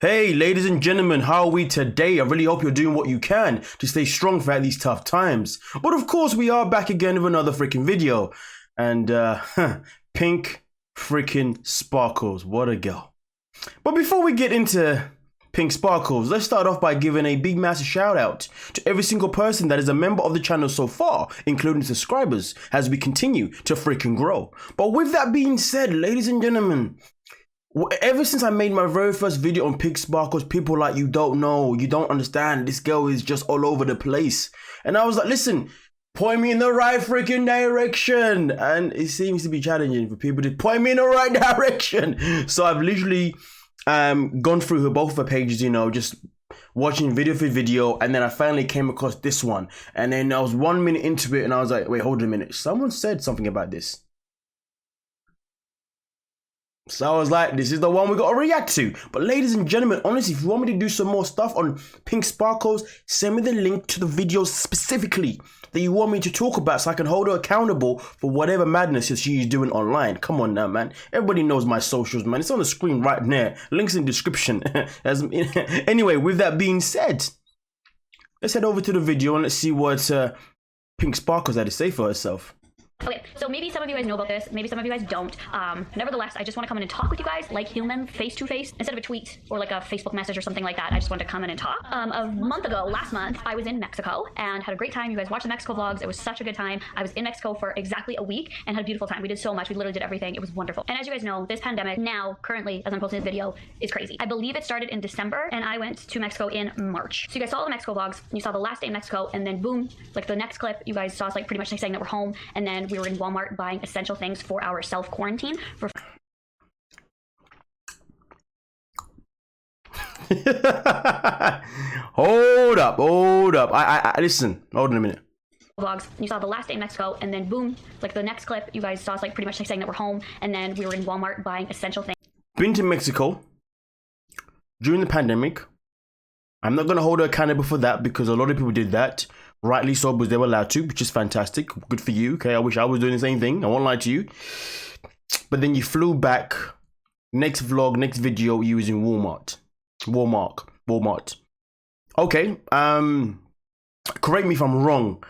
Hey, ladies and gentlemen, how are we today? I really hope you're doing what you can to stay strong throughout these tough times. But of course, we are back again with another freaking video. And, Pink freaking Sparkles. What a girl. But before we get into Pink Sparkles, let's start off by giving a big massive shout out to every single person that is a member of the channel so far, including subscribers, as we continue to freaking grow. But with that being said, ladies and gentlemen, ever since I made my very first video on PiinkSparkles, people were like, you don't know, you don't understand, this girl is just all over the place. And I was like, listen, point me in the right freaking direction. And it seems to be challenging for people to point me in the right direction. So I've literally gone through both of her pages, you know, just watching video for video, and then I finally came across this one. And then I was 1 minute into it and I was like, wait, hold a minute, someone said something about this. So I was like, this is the one we got to react to. But ladies and gentlemen, honestly, if you want me to do some more stuff on PiinkSparkles, send me the link to the videos specifically that you want me to talk about so I can hold her accountable for whatever madness she's doing online. Come on now, man. Everybody knows my socials, man. It's on the screen right there. Links in the description. Anyway, with that being said, let's head over to the video and let's see what PiinkSparkles had to say for herself. Okay, so maybe some of you guys know about this, maybe some of you guys don't. Nevertheless, I just want to come in and talk with you guys like human, face to face, instead of a tweet or like a Facebook message or something like that. I just wanted to come in and talk. A month ago, last month, I was in Mexico and had a great time. You guys watched the Mexico vlogs. It was such a good time. I was in Mexico for exactly a week and had a beautiful time. We did so much. We literally did everything. It was wonderful. And as you guys know, this pandemic now, currently, as I'm posting this video, is crazy. I believe it started in December and I went to Mexico in March. So you guys saw the Mexico vlogs. You saw the last day in Mexico, and then boom, like the next clip, you guys saw us like pretty much like saying that we're home, and then we were in Walmart buying essential things for our self-quarantine. Hold up. I listen, hold on a minute. Vlogs. You saw the last day in Mexico, and then boom, like the next clip, you guys saw us like pretty much like saying that we're home, and then we were in Walmart buying essential things. Been to Mexico during the pandemic. I'm not gonna hold her accountable for that because a lot of people did that. Rightly so, because they were allowed to, which is fantastic. Good for you. Okay, I wish I was doing the same thing. I won't lie to you. But then you flew back. Next vlog, next video, you was in Walmart. Okay. Correct me if I'm wrong,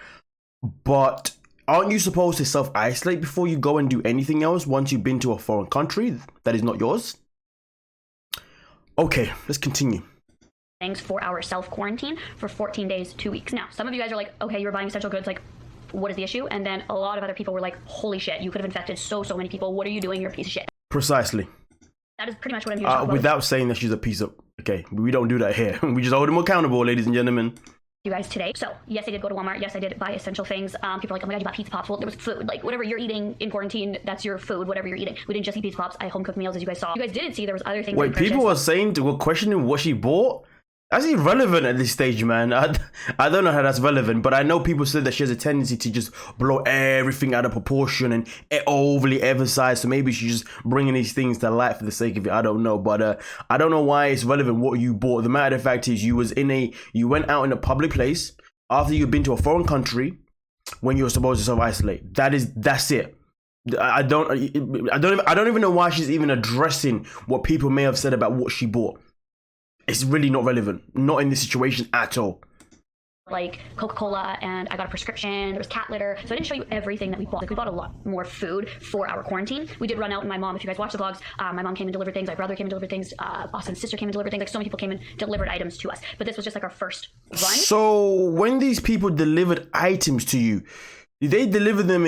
but aren't you supposed to self-isolate before you go and do anything else once you've been to a foreign country that is not yours? Okay, let's continue. Things for our self-quarantine for 14 days, 2 weeks. Now, some of you guys are like, okay, you're buying essential goods, like, what is the issue? And then a lot of other people were like, holy shit, you could have infected so many people. What are you doing? You're a piece of shit. Precisely. That is pretty much what I'm here to talk about. Without saying that she's a piece of... Okay, we don't do that here. We just hold them accountable, ladies and gentlemen. You guys today. So yes, I did go to Walmart. Yes, I did buy essential things. People are like, oh my god, you bought pizza pops. Well, there was food. Like whatever you're eating in quarantine, that's your food. Whatever you're eating. We didn't just eat pizza pops. I home cooked meals, as you guys saw. You guys didn't see there was other things. Wait, people were questioning what she bought. That's irrelevant at this stage, man. I don't know how that's relevant, but I know people said that she has a tendency to just blow everything out of proportion and overly emphasize. So maybe she's just bringing these things to light for the sake of it. I don't know, but I don't know why it's relevant what you bought. The matter of fact is, you went out in a public place after you've been to a foreign country when you're supposed to self-isolate. That's it. I don't even know why she's even addressing what people may have said about what she bought. It's really not relevant. Not in this situation at all. Like Coca-Cola, and I got a prescription. There was cat litter. So I didn't show you everything that we bought. Like we bought a lot more food for our quarantine. We did run out, and my mom, if you guys watch the vlogs, my mom came and delivered things. My brother came and delivered things. Austin's sister came and delivered things. Like so many people came and delivered items to us. But this was just like our first run. So when these people delivered items to you, did they deliver them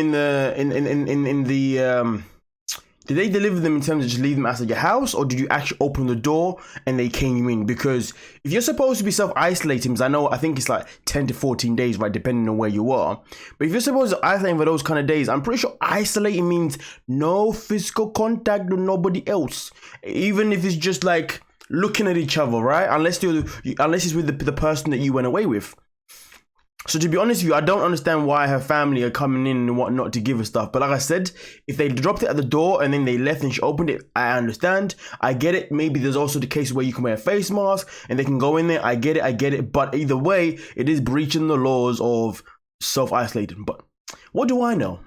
did they deliver them in terms of just leave them outside your house, or did you actually open the door and they came in? Because if you're supposed to be self-isolating, because I think it's like 10 to 14 days, right, depending on where you are. But if you're supposed to isolate for those kind of days, I'm pretty sure isolating means no physical contact with nobody else. Even if it's just like looking at each other, right? Unless it's with the person that you went away with. So to be honest with you, I don't understand why her family are coming in and whatnot to give her stuff. But like I said, if they dropped it at the door and then they left and she opened it, I understand. I get it. Maybe there's also the case where you can wear a face mask and they can go in there. I get it. But either way, it is breaching the laws of self-isolating. But what do I know?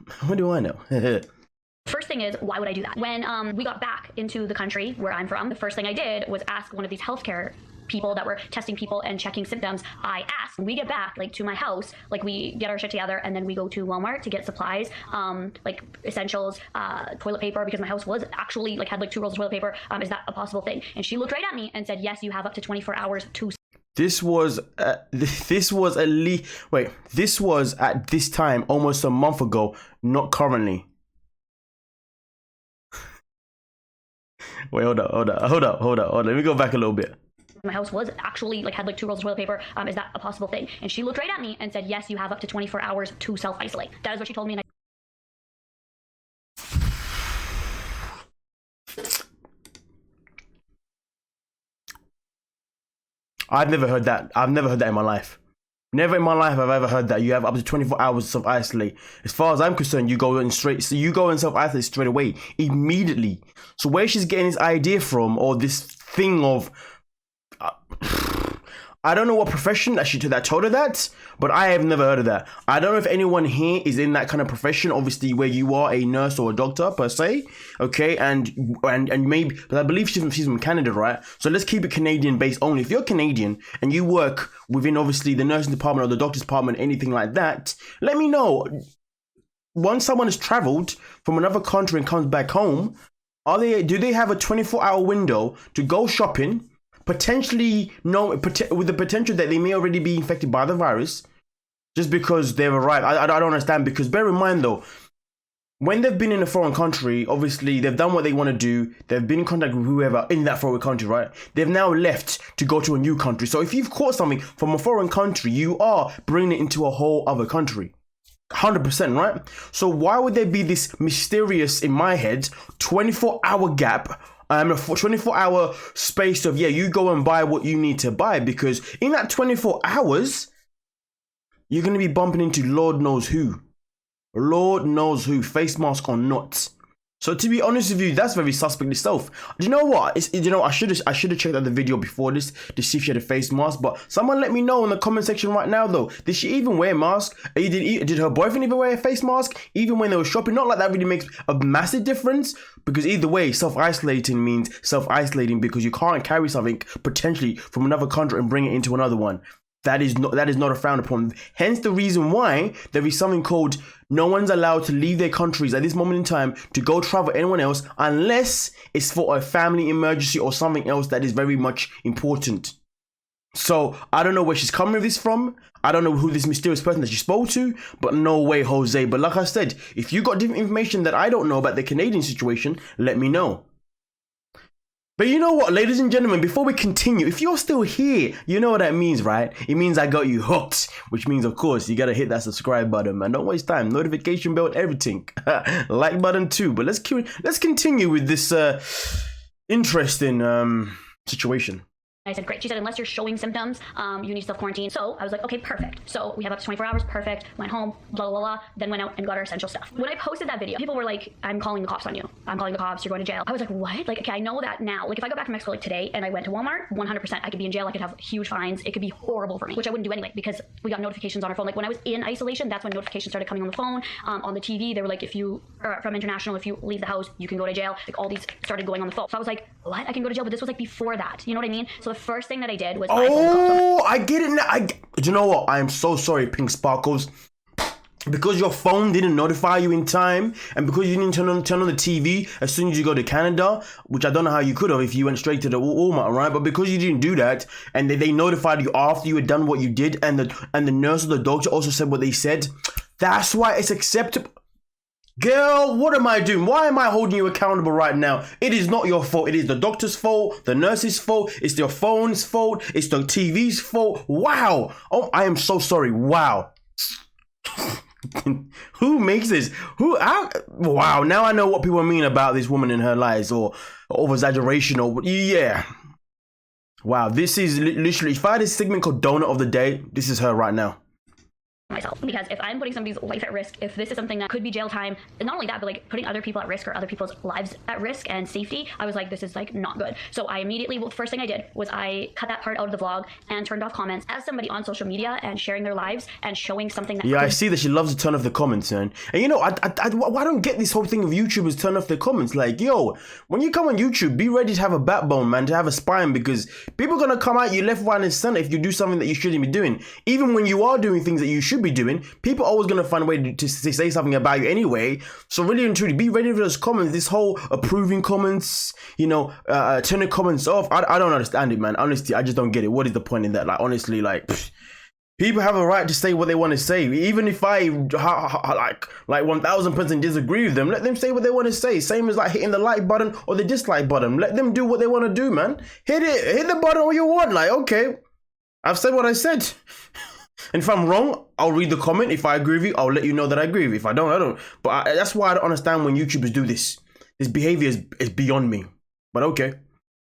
First thing is, why would I do that? When we got back into the country where I'm from, the first thing I did was ask one of these healthcare people that were testing people and checking symptoms. I asked, when we get back like to my house, like we get our shit together and then we go to Walmart to get supplies, like essentials, toilet paper, because my house was actually like had like 2 rolls of toilet paper. Is that a possible thing? And she looked right at me and said, yes, you have up to 24 hours to. This was at this time almost a month ago, not currently. Wait, hold up. Let me go back a little bit. My house was actually like had like 2 rolls of toilet paper. Is that a possible thing? And she looked right at me and said, yes, you have up to 24 hours to self-isolate. That is what she told me. And I've never heard that. I've never heard that in my life. Never in my life have I ever heard that you have up to 24 hours to self-isolate. As far as I'm concerned, you go and self-isolate straight away, immediately. So where she's getting this idea from, or this thing of, I don't know what profession that told her that, but I have never heard of that. I don't know if anyone here is in that kind of profession, obviously where you are a nurse or a doctor per se, okay, and maybe, but I believe she's from Canada, right? So let's keep it Canadian based only. If you're Canadian and you work within obviously the nursing department or the doctor's department, anything like that, let me know. Once someone has traveled from another country and comes back home, do they have a 24-hour window to go shopping? Potentially, with the potential that they may already be infected by the virus, just because they've arrived. I don't understand, because bear in mind though, when they've been in a foreign country, obviously they've done what they want to do. They've been in contact with whoever in that foreign country, right? They've now left to go to a new country. So if you've caught something from a foreign country, you are bringing it into a whole other country. 100%, right? So why would there be this mysterious, in my head, 24-hour gap, a 24-hour space of, yeah, you go and buy what you need to buy? Because in that 24 hours, you're going to be bumping into Lord knows who. Lord knows who, face mask or not. So to be honest with you, that's very suspect itself. Do you know what? I should have checked out the video before this to see if she had a face mask. But someone let me know in the comment section right now though. Did she even wear a mask? Did her boyfriend even wear a face mask? Even when they were shopping? Not like that really makes a massive difference. Because either way, self-isolating means self-isolating, because you can't carry something potentially from another country and bring it into another one. That is not a frown upon. Hence the reason why there is something called no one's allowed to leave their countries at this moment in time to go travel anyone else unless it's for a family emergency or something else that is very much important. So I don't know where she's coming with this from. I don't know who this mysterious person that she spoke to, but no way, Jose. But like I said, if you got different information that I don't know about the Canadian situation, let me know. But you know what, ladies and gentlemen, before we continue, if you're still here, you know what that means, right? It means I got you hooked, which means, of course, you gotta hit that subscribe button, man. Don't waste time. Notification bell, everything. Like button too. But let's continue with this interesting situation. I said, great. She said, unless you're showing symptoms, you need to self-quarantine. So I was like, okay, perfect. So we have up to 24 hours, perfect. Went home, blah, blah, blah. Then went out and got our essential stuff. When I posted that video, people were like, I'm calling the cops on you. I'm calling the cops. You're going to jail. I was like, what? Like, okay, I know that now. Like, if I go back from Mexico like today and I went to Walmart, 100%, I could be in jail. I could have huge fines. It could be horrible for me, which I wouldn't do anyway, because we got notifications on our phone. Like when I was in isolation, that's when notifications started coming on the phone, on the TV. They were like, if you are from international, if you leave the house, you can go to jail. Like all these started going on the phone. So I was like, what? I can go to jail, but this was like before that. You know what I mean? So the first thing that I did was I get it now. Do you know what? I am so sorry, PiinkSparkles. Because your phone didn't notify you in time, and because you didn't turn on the TV as soon as you go to Canada, which I don't know how you could have if you went straight to the Walmart, right? But because you didn't do that, and they notified you after you had done what you did, and the nurse or the doctor also said what they said, that's why it's acceptable. Girl, what am I doing? Why am I holding you accountable right now? It is not your fault. It is the doctor's fault, the nurse's fault, it's your phone's fault, it's the TV's fault. Wow. Oh, I am so sorry. Wow. Who makes this? Wow, now I know what people mean about this woman and her lies, or over exaggeration, or yeah. Wow, this is literally, if I had a segment called Donut of the Day, this is her right now. myself, because if I'm putting somebody's life at risk, if this is something that could be jail time, and not only that, but like putting other people at risk or other people's lives at risk and safety, I was like, this is like not good. So I immediately, well, the first thing I did was I cut that part out of the vlog and turned off comments. As somebody on social media and sharing their lives and showing something that I see that she loves to turn off the comments, man. And you know, I don't get this whole thing of YouTubers turn off their comments. Like, yo, when you come on YouTube, be ready to have a backbone, man, to have a spine, because people are gonna come at you left, right, and center if you do something that you shouldn't be doing. Even when you are doing things that you should be doing, people are always gonna find a way to say something about you anyway. So really and truly, be ready for those comments. This whole approving comments, you know, turning comments off. I don't understand it, man. Honestly, I just don't get it. What is the point in that? Like, honestly, like, people have a right to say what they want to say. Even if I like 1000% disagree with them, let them say what they want to say. Same as like hitting the like button or the dislike button. Let them do what they want to do, man. Hit the button all you want. Like, okay, I've said what I said. And if I'm wrong, I'll read the comment. If I agree with you, I'll let you know that I agree with you. If I don't, I don't. But that's why I don't understand when YouTubers do this. This behavior is beyond me. But okay.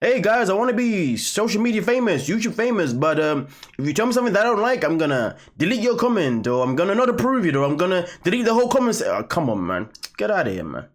Hey guys, I want to be social media famous, YouTube famous, but if you tell me something that I don't like, I'm gonna delete your comment, or I'm gonna not approve it, or I'm gonna delete the whole comment. Oh, come on, man. Get out of here, man.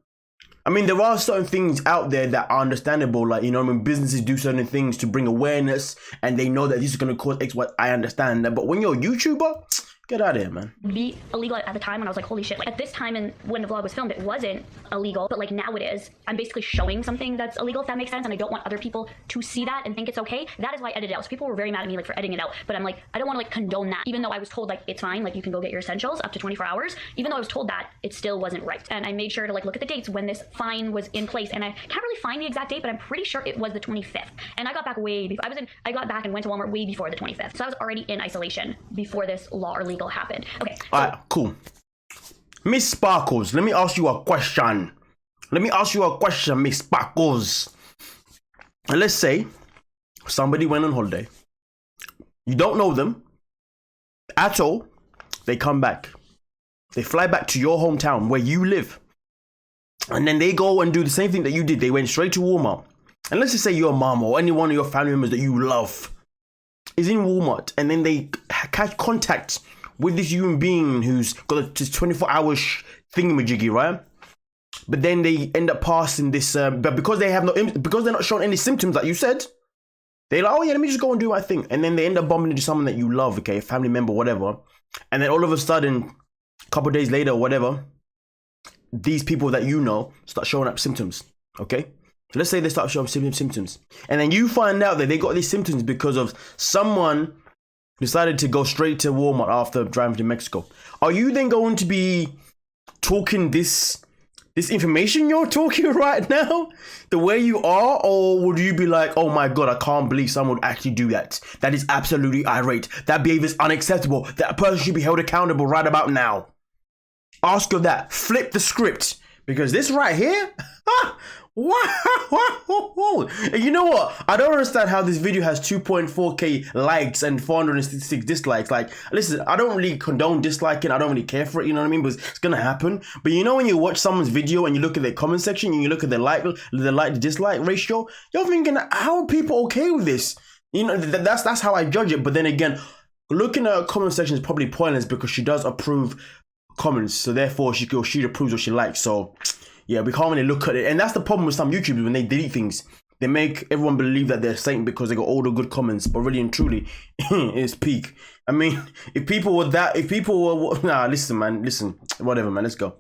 I mean, there are certain things out there that are understandable, like, you know, when businesses do certain things to bring awareness, and they know that this is gonna cause X, Y, I understand that, but when you're a YouTuber, get out of here, man. Be illegal at the time, and I was like, holy shit. Like, at this time, and when the vlog was filmed, it wasn't illegal, but like now it is. I'm basically showing something that's illegal, if that makes sense, and I don't want other people to see that and think it's okay. That is why I edited it out. So people were very mad at me like for editing it out, but I'm like, I don't want to like condone that. Even though I was told like it's fine, like you can go get your essentials up to 24 hours. Even though I was told that, it still wasn't right. And I made sure to like look at the dates when this fine was in place, and I can't really find the exact date, but I'm pretty sure it was the 25th. And I got back way before. I got back and went to Walmart way before the 25th. So I was already in isolation before this law or legal happened. Okay. Alright, cool. Miss Sparkles, let me ask you a question. Miss Sparkles. Let's say somebody went on holiday. You don't know them at all. They come back. They fly back to your hometown where you live. And then they go and do the same thing that you did. They went straight to Walmart. And let's just say your mom or any one of your family members that you love is in Walmart. And then they catch contact with this human being who's got this 24-hour thingamajiggy, right? But then they end up passing this, but because they're not showing any symptoms like you said, they're like, oh yeah, let me just go and do my thing. And then they end up bumping into someone that you love, okay, a family member, whatever. And then all of a sudden, a couple of days later or whatever, these people that you know start showing up symptoms, okay? So let's say they start showing symptoms. And then you find out that they got these symptoms because of someone decided to go straight to Walmart after driving to Mexico. Are you then going to be talking this information you're talking right now the way you are, or would you be like, oh my god, I can't believe someone would actually do that? That is absolutely irate. That behavior is unacceptable. That person should be held accountable right about now. Ask her that. Flip the script, because this right here, wow. And you know what? I don't understand how this video has 2.4k likes and 466 dislikes. Like, listen, I don't really condone disliking. I don't really care for it, you know what I mean? But it's gonna happen. But you know, when you watch someone's video and you look at their comment section and you look at their like to dislike ratio, you're thinking, how are people okay with this? You know, that's how I judge it. But then again, looking at her comment section is probably pointless because she does approve comments, so therefore she approves what she likes. So yeah, we can't really look at it. And that's the problem with some YouTubers when they delete things. They make everyone believe that they're saint because they got all the good comments, but really and truly, it's peak. I mean, if people were, nah, listen, whatever, man, let's go.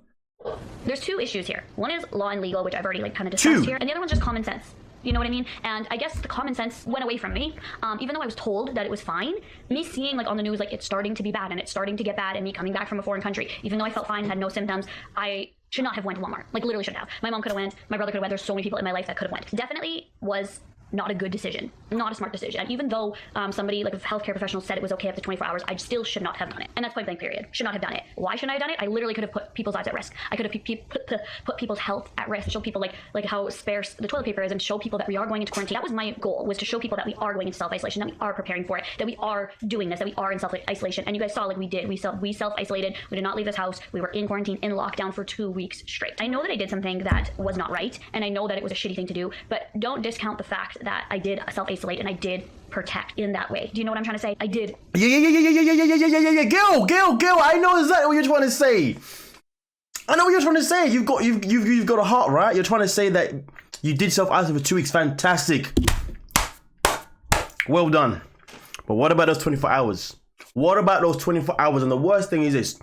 There's two issues here. One is law and legal, which I've already like kind of discussed here, and the other one's just common sense. You know what I mean? And I guess the common sense went away from me. Even though I was told that it was fine, me seeing like on the news, like it's starting to be bad and it's starting to get bad, and me coming back from a foreign country, even though I felt fine, had no symptoms, I should not have went to Walmart. Like literally should have. My mom could have went, my brother could have went. There's so many people in my life that could have went. Definitely was not a good decision, not a smart decision. And even though somebody like a healthcare professional said it was okay up to 24 hours, I still should not have done it. And that's point blank period. Should not have done it. Why shouldn't I have done it? I literally could have put people's lives at risk. I could have put people's health at risk, show people like how sparse the toilet paper is, and show people that we are going into quarantine. That was my goal, was to show people that we are going into self-isolation, that we are preparing for it, that we are doing this, that we are in self-isolation. And you guys saw like we did. We self-isolated. We did not leave this house. We were in quarantine, in lockdown for 2 weeks straight. I know that I did something that was not right, and I know that it was a shitty thing to do, but But don't discount the fact that I did self-isolate and I did protect in that way. Do you know what I'm trying to say? I did. Yeah. Girl. I know exactly what you're trying to say. I know what you're trying to say. You've got a heart, right? You're trying to say that you did self-isolate for 2 weeks. Fantastic. Well done. But what about those 24 hours? What about those 24 hours? And the worst thing is this.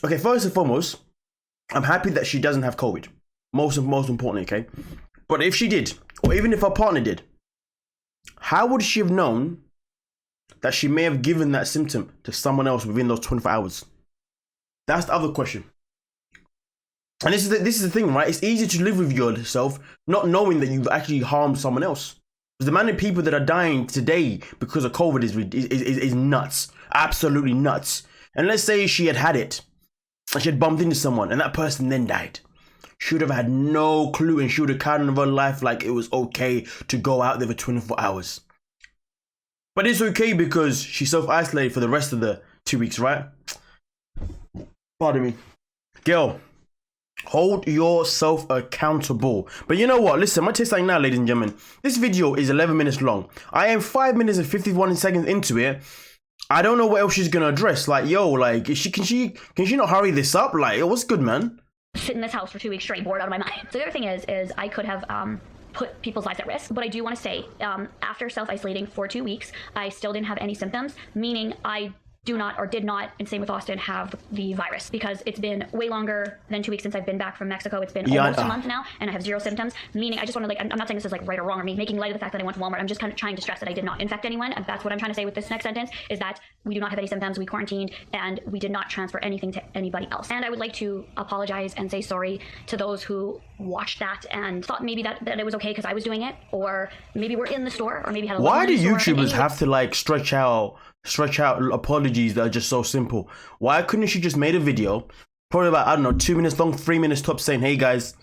Okay, first and foremost, I'm happy that she doesn't have COVID. Most importantly, okay? But if she did, or even if her partner did, how would she have known that she may have given that symptom to someone else within those 24 hours? That's the other question. And this is the thing, right? It's easy to live with yourself not knowing that you've actually harmed someone else. Because the amount of people that are dying today because of COVID is nuts. Absolutely nuts. And let's say she had it, and she had bumped into someone, and that person then died. She would have had no clue, and she would have carried on her life like it was okay to go out there for 24 hours. But it's okay because she self-isolated for the rest of the 2 weeks, right? Pardon me. Girl, hold yourself accountable. But you know what? Listen, I'm going to tell you something now, ladies and gentlemen. This video is 11 minutes long. I am 5 minutes and 51 seconds into it. I don't know what else she's going to address. Like, yo, like, can she not hurry this up? Like, what's good, man? Sit in this house for 2 weeks straight, bored out of my mind. So the other thing is I could have put people's lives at risk. But I do want to say, after self-isolating for 2 weeks, I still didn't have any symptoms, meaning I do not, or did not, and same with Austin, have the virus, because it's been way longer than 2 weeks since I've been back from Mexico. It's been almost a month now, and I have zero symptoms, meaning I just want to, like, I'm not saying this is like right or wrong or me making light of the fact that I went to Walmart. I'm just kind of trying to stress that I did not infect anyone, and that's what I'm trying to say with this next sentence, is that we do not have any symptoms, we quarantined, and we did not transfer anything to anybody else. And I would like to apologize and say sorry to those who watched that and thought maybe that it was okay because I was doing it, or maybe we're in the store, or maybe had a Why do YouTubers have to like stretch out apologies that are just so simple? Why couldn't she just made a video, probably about, I don't know, 2 minutes long, 3 minutes top, saying, hey guys,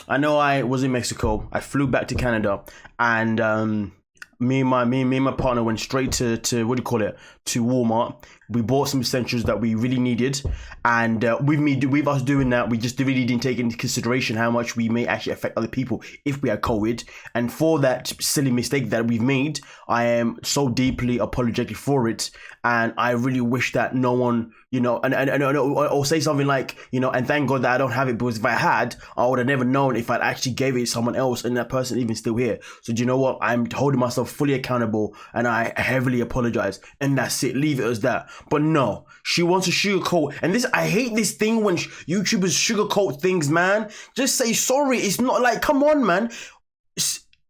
I know I was in Mexico, I flew back to Canada, and me and my partner went straight to what do you call it, to Walmart. We bought some essentials that we really needed, and with us doing that, we just really didn't take into consideration how much we may actually affect other people if we had COVID. And for that silly mistake that we've made, I am so deeply apologetic for it, and I really wish that no one, you know, or say something like, you know, and thank God that I don't have it, because if I had, I would have never known if I'd actually gave it to someone else and that person even still here. So do you know what? I'm holding myself fully accountable, and I heavily apologize, and that's it. Leave it as that. But no, she wants to sugarcoat, and this, I hate this thing when YouTubers sugarcoat things, man. Just say sorry. It's not like, come on, man.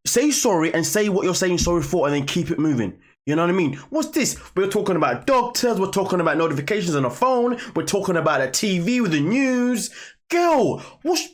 Say sorry and say what you're saying sorry for, and then keep it moving. You know what I mean? What's this? We're talking about doctors, we're talking about notifications on the phone, we're talking about a TV with the news. Girl, what's...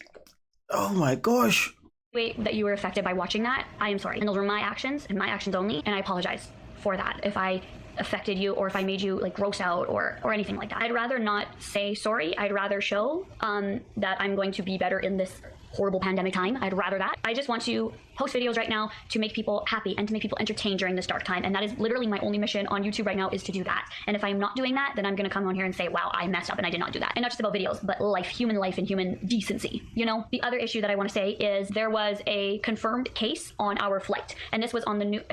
Oh my gosh. Way that you were affected by watching that, I am sorry. And those were my actions, and my actions only, and I apologize for that if I affected you, or if I made you like gross out or anything like that. I'd rather not say sorry. I'd rather show that I'm going to be better in this horrible pandemic time. I'd rather that. I just want to post videos right now to make people happy and to make people entertained during this dark time. And that is literally my only mission on YouTube right now, is to do that. And if I'm not doing that, then I'm going to come on here and say, wow, I messed up and I did not do that. And not just about videos, but life, human life and human decency. You know, the other issue that I want to say is there was a confirmed case on our flight. And this was on the news.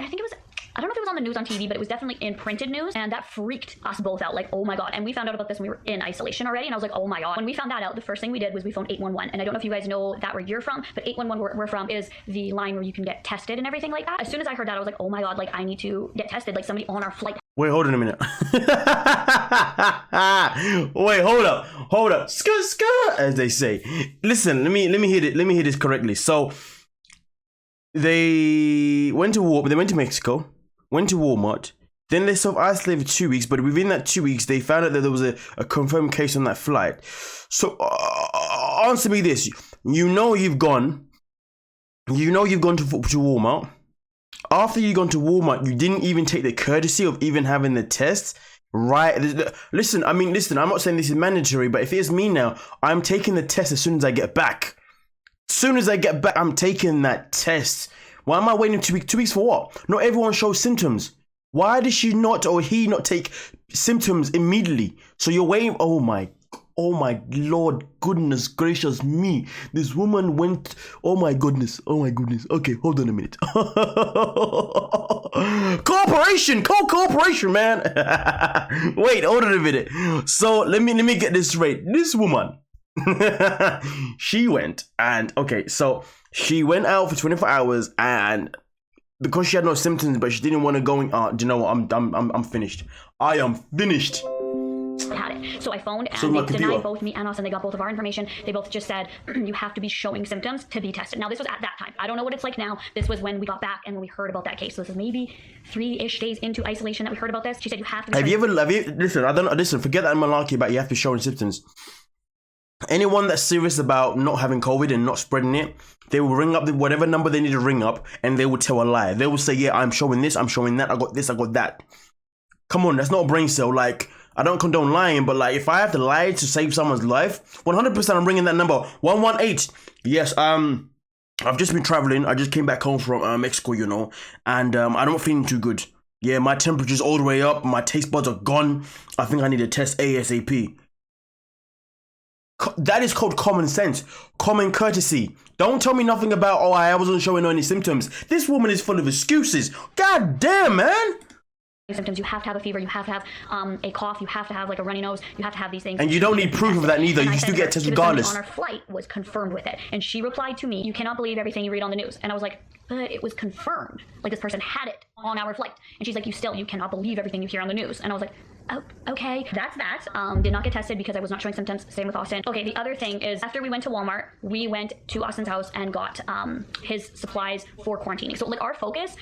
I don't know if it was on the news on TV, but it was definitely in printed news, and that freaked us both out. Like, oh my God. And we found out about this when we were in isolation already, and I was like, oh my God. When we found that out, the first thing we did was we phoned 811. And I don't know if you guys know that where you're from, but 811 where we're from is the line where you can get tested and everything like that. As soon as I heard that, I was like, oh my God, like I need to get tested. Like somebody on our flight. Wait, hold on a minute. Wait, hold up. Skirt, as they say. Listen, let me hear this correctly. So they went to Mexico, went to Walmart, then they self-isolated for 2 weeks, but within that 2 weeks, they found out that there was a confirmed case on that flight. So answer me this. You know you've gone to Walmart. After you've gone to Walmart, you didn't even take the courtesy of even having the test, right? Listen, I'm not saying this is mandatory, but if it's me now, I'm taking the test as soon as I get back. As soon as I get back, I'm taking that test. Why am I waiting 2 weeks? 2 weeks for what? Not everyone shows symptoms. Why did she not, or he not take symptoms immediately? So you're waiting. Oh my Oh my Lord, goodness gracious me. This woman went, oh my goodness. Okay, hold on a minute. Cooperation, man. Wait, hold on a minute. So let me get this straight. This woman, she went out for 24 hours, and because she had no symptoms, but she didn't want to go in. Do you know what? I'm finished. I am finished. Had it. So I phoned and they denied both me and us, and they got both of our information. They both just said you have to be showing symptoms to be tested. Now this was at that time. I don't know what it's like now. This was when we got back and when we heard about that case. So this is maybe 3-ish days into isolation that we heard about this. She said you have to be listen, forget that malarkey about you have to be showing symptoms. Anyone that's serious about not having COVID and not spreading it, they will ring up whatever number they need to ring up, and they will tell a lie. They will say, yeah, I'm showing this, I'm showing that, I got this, I got that. Come on, that's not a brain cell. Like, I don't condone lying, but like, if I have to lie to save someone's life, 100% I'm ringing that number, 118. Yes, I've just been traveling. I just came back home from Mexico, you know, and I'm not feeling too good. Yeah, my temperature's all the way up. My taste buds are gone. I think I need a test ASAP. That is called common sense, common courtesy. Don't tell me nothing about, oh, I wasn't showing any symptoms. This woman is full of excuses. God damn, man. Symptoms, you have to have a fever, you have to have a cough, you have to have like a runny nose, you have to have these things. And you don't need proof of that neither. You still get tested regardless. On our flight was confirmed with it. And she replied to me, you cannot believe everything you read on the news. And I was like, but it was confirmed. Like, this person had it on our flight. And she's like, you cannot believe everything you hear on the news. And I was like, oh, okay. That's that. Did not get tested because I was not showing symptoms. Same with Austin. Okay, the other thing is, after we went to Walmart, we went to Austin's house and got his supplies for quarantining. So like our focus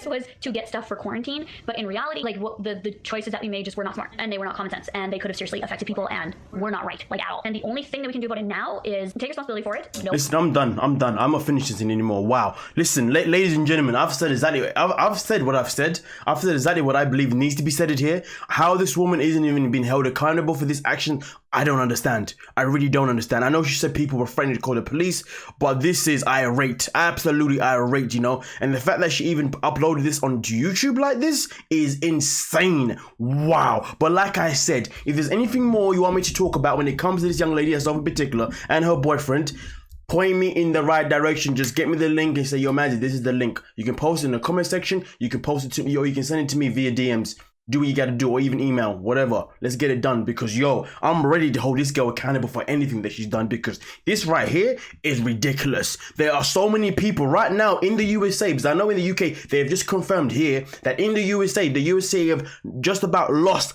was to get stuff for quarantine, but in reality, like the choices that we made just were not smart, and they were not common sense, and they could have seriously affected people, and were not right, like at all. And the only thing that we can do about it now is take responsibility for it. Nope. Listen, I'm done. I'm not finishing this thing anymore. Wow. Listen, ladies and gentlemen, I've said what I've said. I've said exactly what I believe needs to be said here. How this woman isn't even being held accountable for this action, I don't understand. I really don't understand. I know she said people were threatening to call the police, but this is irate, absolutely irate, you know. And the fact that she even uploaded this onto YouTube like this is insane. Wow. But like I said, if there's anything more you want me to talk about when it comes to this young lady herself in particular and her boyfriend, point me in the right direction. Just get me the link and say, yo, Madzie, this is the link. You can post it in the comment section, you can post it to me, or you can send it to me via DMs. Do what you gotta do, or even email, whatever. Let's get it done, because yo, I'm ready to hold this girl accountable for anything that she's done, because this right here is ridiculous. There are so many people right now in the USA, because I know in the UK, they have just confirmed here that in the USA have just about lost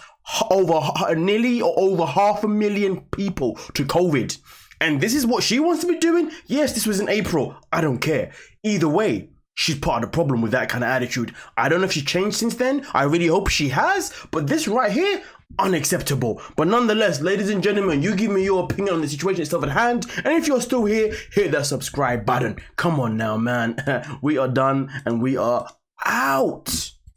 nearly or over 500,000 people to COVID. And this is what she wants to be doing? Yes, this was in April. I don't care. Either way, she's part of the problem with that kind of attitude. I don't know if she's changed since then. I really hope she has. But this right here, unacceptable. But nonetheless, ladies and gentlemen, you give me your opinion on the situation itself at hand. And if you're still here, hit that subscribe button. Come on now, man. We are done and we are out.